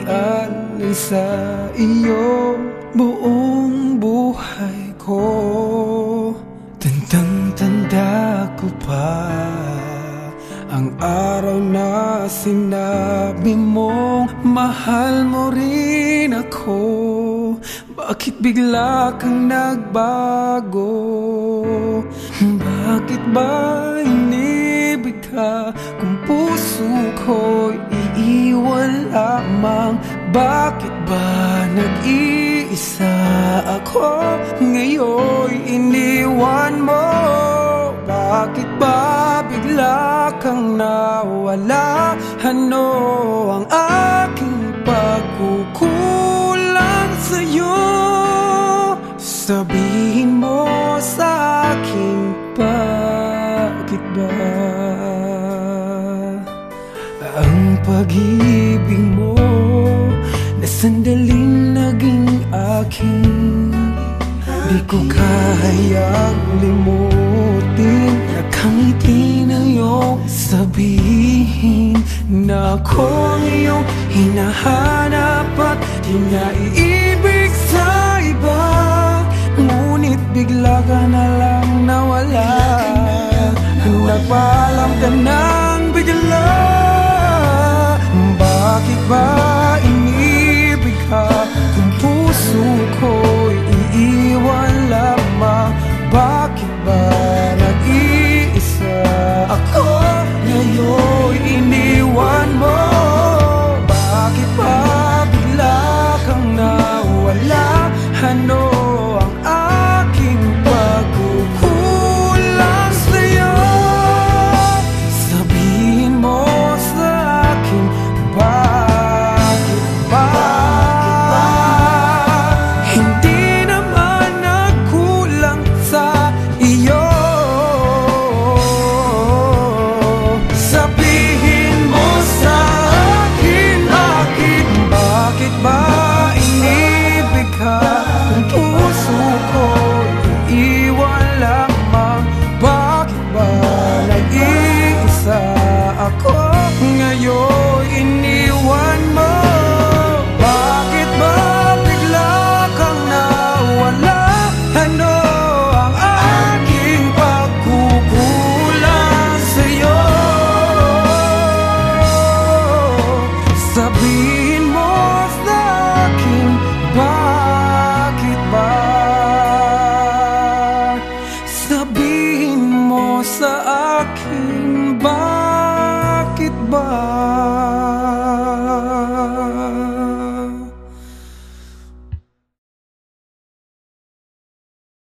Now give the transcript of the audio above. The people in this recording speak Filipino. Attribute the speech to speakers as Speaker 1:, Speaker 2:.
Speaker 1: ialay sa iyo buong buhay ko. Tandang-tanda ko pa ang araw na sinabi mong mahal mo rin ako. Bakit bigla kang nagbago? Bakit ba inibig ka kung puso ko'y iiwan lamang? Bakit ba nag-iisa ako ngayon'y iniwan mo? Bakit ba bigla kang nawala? Ano ang aking pagkukulang sa'yo? Sabihin mo sa akin, bakit ba ang pag-ibig mo na sandaling naging akin? Di ko kayang limutin. Nakangiti na iyong sabihin na ako ang iyong hinahanap at di naiibig sa iba. Ngunit bigla ka na lang nawala. Nagpaalam ka nang bigla. Bakit ba inibig ka kung puso ko'y iiwan lamang? Bakit ba nag-iisa ako ngayon'y iniwan mo? Bakit ba bigla kang nawala? Ano ang aking pagkukulang sa'yo? Sabihin mo sa akin, bakit ba? Hindi naman nagkulang sa iyo. Sabihin mo sa akin, bakit ba inibig ka kung puso ko iiwan lamang? Bakit ba nag-iisa ako ngayon iniwan mo? Bakit ba bigla kang nawala? Ano ang aking pagkukulang sa'yo? Sabihin mo sa akin, bakit ba? Sabihin mo sa akin, bakit ba?